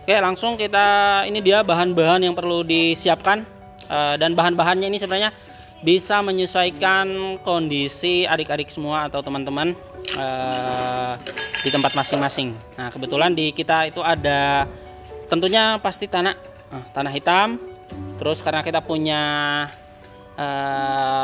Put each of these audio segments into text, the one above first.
Oke, langsung kita, ini dia bahan-bahan yang perlu disiapkan. Dan bahan-bahannya ini sebenarnya bisa menyesuaikan kondisi adik-adik semua atau teman-teman di tempat masing-masing. Nah, kebetulan di kita itu ada tentunya pasti tanah hitam. Terus karena kita punya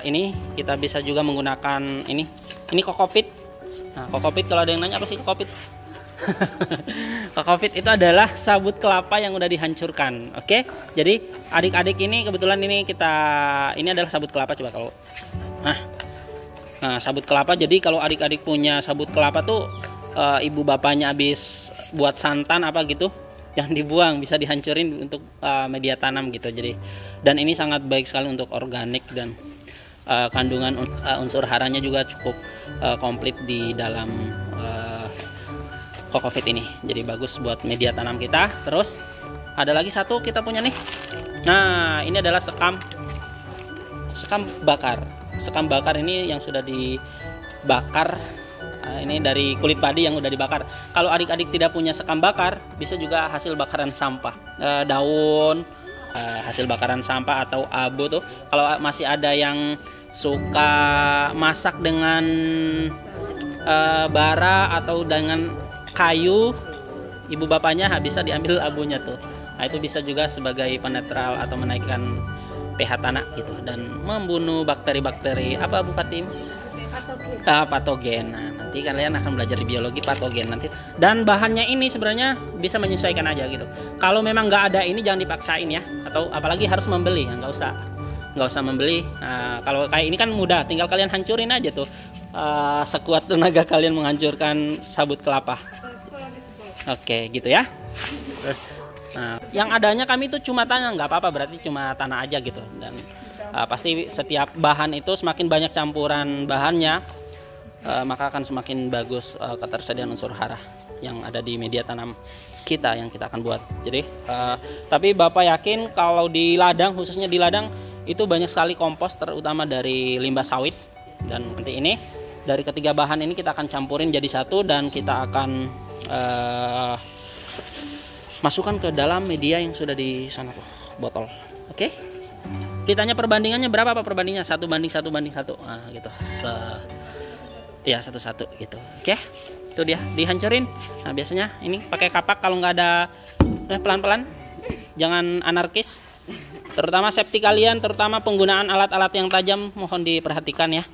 ini, kita bisa juga menggunakan ini kokopit. Nah, kokopit, kalau ada yang nanya apa sih kokopit? Kokopit itu adalah sabut kelapa yang udah dihancurkan. Oke, jadi adik-adik ini kebetulan ini adalah sabut kelapa. Coba kalau nah sabut kelapa. Jadi kalau adik-adik punya sabut kelapa tuh ibu bapaknya habis buat santan apa gitu, jangan dibuang, bisa dihancurin untuk media tanam gitu. Jadi, dan ini sangat baik sekali untuk organik, dan kandungan unsur haranya juga cukup komplit di dalam kokopit ini. Jadi bagus buat media tanam kita. Terus ada lagi satu kita punya nih. Nah, ini adalah sekam bakar. Sekam bakar ini yang sudah dibakar. Ini dari kulit padi yang udah dibakar. Kalau adik-adik tidak punya sekam bakar, bisa juga hasil bakaran sampah, daun, hasil bakaran sampah atau abu tuh. Kalau masih ada yang suka masak dengan bara atau dengan kayu, ibu bapaknya bisa diambil abunya tuh. Nah, itu bisa juga sebagai penetral atau menaikkan pH tanah gitu, dan membunuh bakteri-bakteri apa Bu Fatim? Patogen. Nah, nanti kalian akan belajar di biologi patogen nanti. Dan bahannya ini sebenarnya bisa menyesuaikan aja gitu. Kalau memang nggak ada ini jangan dipaksain ya, atau apalagi harus membeli ya, nggak usah membeli. Nah, kalau kayak ini kan mudah, tinggal kalian hancurin aja tuh. Sekuat tenaga kalian menghancurkan sabut kelapa. Oke, gitu ya. Nah, yang adanya kami itu cuma tanah, nggak apa-apa, berarti cuma tanah aja gitu. Dan pasti setiap bahan itu semakin banyak campuran bahannya, maka akan semakin bagus ketersediaan unsur hara yang ada di media tanam kita yang kita akan buat. Jadi, tapi Bapak yakin kalau di ladang, khususnya di ladang, itu banyak sekali kompos, terutama dari limbah sawit. Dan nanti ini dari ketiga bahan ini kita akan campurin jadi satu, dan kita akan masukkan ke dalam media yang sudah di sana tuh, botol. Oke, kitanya perbandingannya berapa Pak? Perbandingannya 1:1:1. Nah, gitu. Ya 1:1 gitu. Oke, itu dia dihancurin. Nah, biasanya ini pakai kapak, kalau nggak ada pelan-pelan, jangan anarkis. Terutama safety kalian, terutama penggunaan alat-alat yang tajam, mohon diperhatikan ya.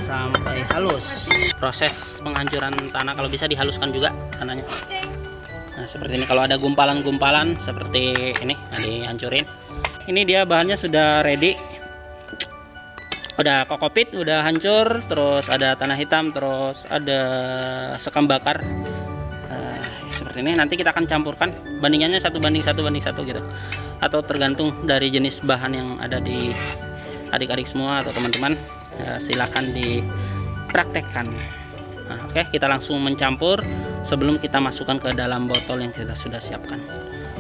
Sampai halus. Proses penghancuran tanah kalau bisa dihaluskan juga tanahnya. Nah, seperti ini. Kalau ada gumpalan-gumpalan seperti ini, nah, dihancurin. Ini dia bahannya sudah ready. Udah kokopit, udah hancur, terus ada tanah hitam, terus ada sekam bakar. Seperti ini. Nanti kita akan campurkan. Bandingannya 1:1:1 gitu. Atau tergantung dari jenis bahan yang ada di adik-adik semua atau teman-teman. Silakan dipraktekkan. Nah, oke, kita langsung mencampur sebelum kita masukkan ke dalam botol yang kita sudah siapkan.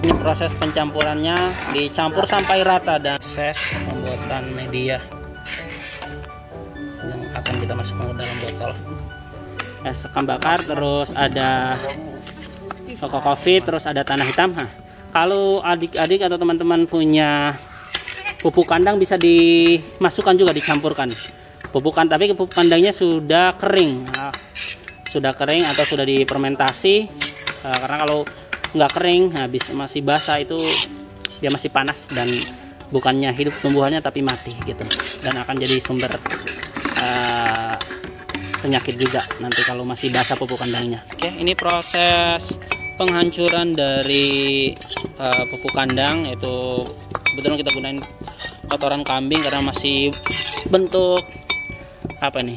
Ini proses pencampurannya, dicampur sampai rata, dan proses pembuatan media yang akan kita masukkan ke dalam botol. Sekam bakar, terus ada kokopit, terus ada tanah hitam. Nah, kalau adik-adik atau teman-teman punya pupuk kandang bisa dimasukkan juga, dicampurkan. Tapi pupuk kandangnya sudah kering. Nah, sudah kering atau sudah difermentasi. Karena kalau nggak kering, masih basah, itu dia masih panas dan bukannya hidup tumbuhannya tapi mati gitu. Dan akan jadi sumber penyakit juga nanti kalau masih basah pupuk kandangnya. Oke, ini proses penghancuran dari pupuk kandang, yaitu kebetulan kita gunain kotoran kambing karena masih bentuk apa nih,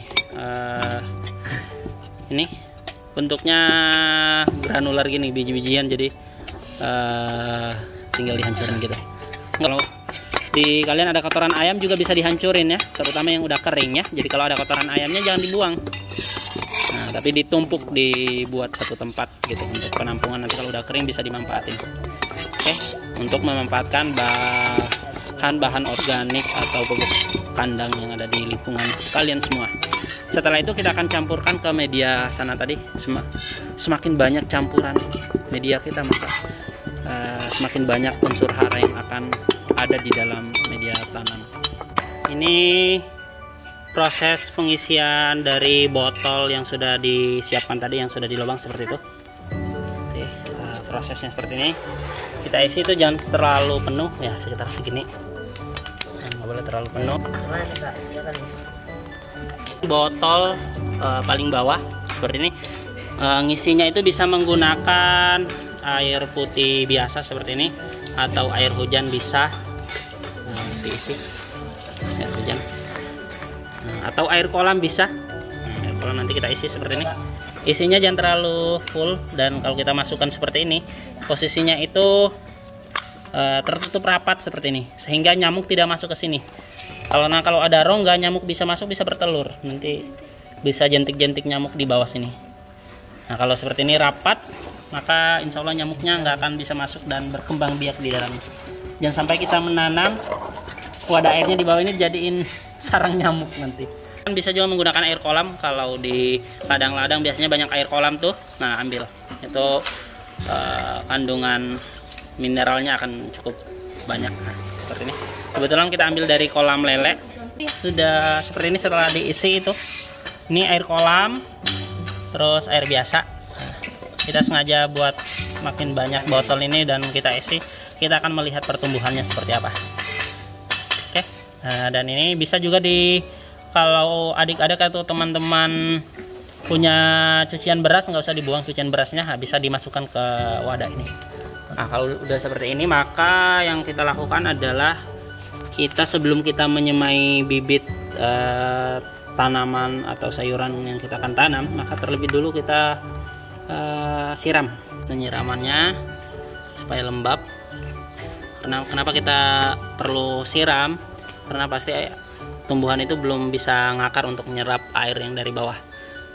ini bentuknya granular gini, biji-bijian, jadi tinggal dihancurin gitu. Kalau di kalian ada kotoran ayam juga bisa dihancurin ya, terutama yang udah kering ya. Jadi kalau ada kotoran ayamnya jangan dibuang. Nah, tapi ditumpuk, dibuat satu tempat gitu untuk penampungan, nanti kalau udah kering bisa dimanfaatin. Oke, untuk memanfaatkan bahan bahan-bahan organik atau pupuk kandang yang ada di lingkungan kalian semua. Setelah itu kita akan campurkan ke media sana tadi. Semakin banyak campuran media kita, maka semakin banyak unsur hara yang akan ada di dalam media tanam. Ini proses pengisian dari botol yang sudah disiapkan tadi, yang sudah dilubang seperti itu. Oke, prosesnya seperti ini. Kita isi itu jangan terlalu penuh ya, sekitar segini. Nggak boleh terlalu penuh. Botol paling bawah seperti ini. Ngisinya itu bisa menggunakan air putih biasa seperti ini, atau air hujan bisa. Diisi air hujan, atau air kolam bisa. Air kolam nanti kita isi seperti ini. Isinya jangan terlalu full, dan kalau kita masukkan seperti ini, posisinya itu tertutup rapat seperti ini, sehingga nyamuk tidak masuk ke sini. Kalau ada rongga, nyamuk bisa masuk, bisa bertelur, nanti bisa jentik-jentik nyamuk di bawah sini. Nah, kalau seperti ini rapat, maka insya Allah nyamuknya nggak akan bisa masuk dan berkembang biak di dalamnya. Jangan sampai kita menanam wadah airnya di bawah ini jadiin sarang nyamuk nanti. Bisa juga menggunakan air kolam. Kalau di ladang-ladang biasanya banyak air kolam tuh, nah ambil itu, kandungan mineralnya akan cukup banyak. Nah, seperti ini kebetulan kita ambil dari kolam lele. Sudah seperti ini setelah diisi itu. Ini air kolam, terus air biasa. Nah, kita sengaja buat makin banyak botol ini dan kita isi, kita akan melihat pertumbuhannya seperti apa. Oke, nah, dan ini bisa juga kalau adik-adik atau teman-teman punya cucian beras, nggak usah dibuang cucian berasnya, bisa dimasukkan ke wadah ini. Nah, kalau udah seperti ini, maka yang kita lakukan adalah kita sebelum kita menyemai bibit tanaman atau sayuran yang kita akan tanam, maka terlebih dulu kita siram. Penyiramannya supaya lembab. Kenapa kita perlu siram? Karena pasti tumbuhan itu belum bisa ngakar untuk menyerap air yang dari bawah.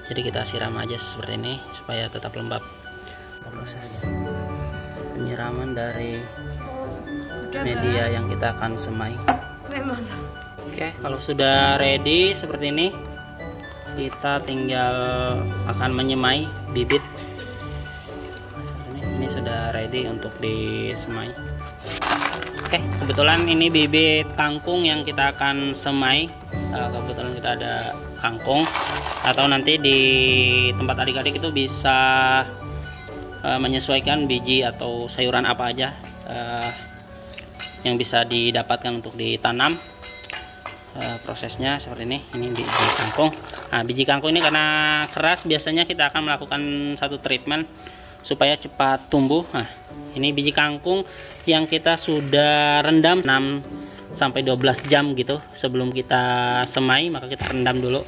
Jadi kita siram aja seperti ini supaya tetap lembab. Proses penyiraman dari media yang kita akan semai. Oke, kalau sudah ready seperti ini, kita tinggal akan menyemai bibit. Ini sudah ready untuk disemai. Oke, kebetulan ini bibit kangkung yang kita akan semai. Kebetulan kita ada kangkung, atau nanti di tempat adik-adik itu bisa menyesuaikan biji atau sayuran apa aja yang bisa didapatkan untuk ditanam. Prosesnya seperti ini biji kangkung. Nah, biji kangkung ini karena keras, biasanya kita akan melakukan satu treatment supaya cepat tumbuh. Nah, ini biji kangkung yang kita sudah rendam 6-12 jam gitu sebelum kita semai, maka kita rendam dulu.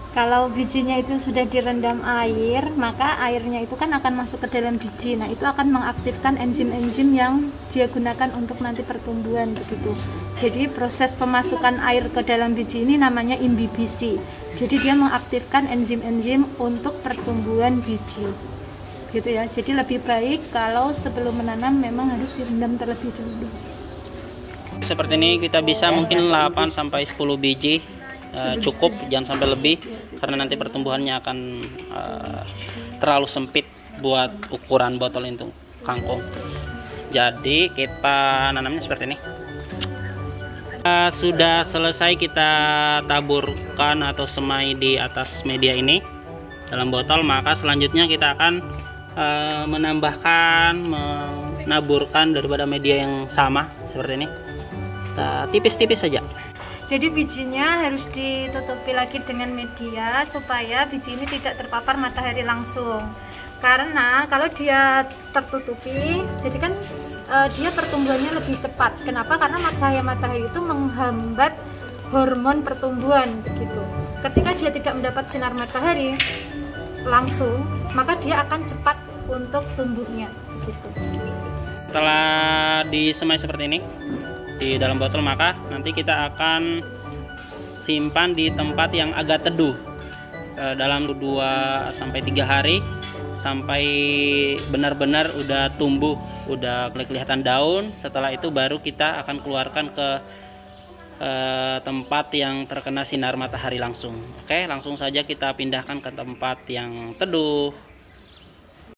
Kalau bijinya itu sudah direndam air, maka airnya itu kan akan masuk ke dalam biji. Nah, itu akan mengaktifkan enzim-enzim yang dia gunakan untuk nanti pertumbuhan begitu. Jadi proses pemasukan air ke dalam biji ini namanya imbibisi. Jadi dia mengaktifkan enzim-enzim untuk pertumbuhan biji. Gitu ya. Jadi lebih baik kalau sebelum menanam memang harus direndam terlebih dahulu. Seperti ini kita bisa mungkin 8-10 biji. Cukup, jangan sampai lebih, karena nanti pertumbuhannya akan terlalu sempit buat ukuran botol itu kangkung. Jadi kita nanamnya seperti ini. Sudah selesai kita taburkan atau semai di atas media ini dalam botol, maka selanjutnya kita akan menaburkan daripada media yang sama seperti ini. Kita tipis-tipis saja. Jadi bijinya harus ditutupi lagi dengan media supaya biji ini tidak terpapar matahari langsung. Karena kalau dia tertutupi, jadi kan dia pertumbuhannya lebih cepat. Kenapa? Karena cahaya matahari itu menghambat hormon pertumbuhan begitu. Ketika dia tidak mendapat sinar matahari langsung, maka dia akan cepat untuk tumbuhnya begitu. Setelah disemai seperti ini di dalam botol, maka nanti kita akan simpan di tempat yang agak teduh dalam 2-3 hari sampai benar-benar udah tumbuh udah kelihatan daun. Setelah itu baru kita akan keluarkan ke tempat yang terkena sinar matahari langsung. Oke, langsung saja kita pindahkan ke tempat yang teduh.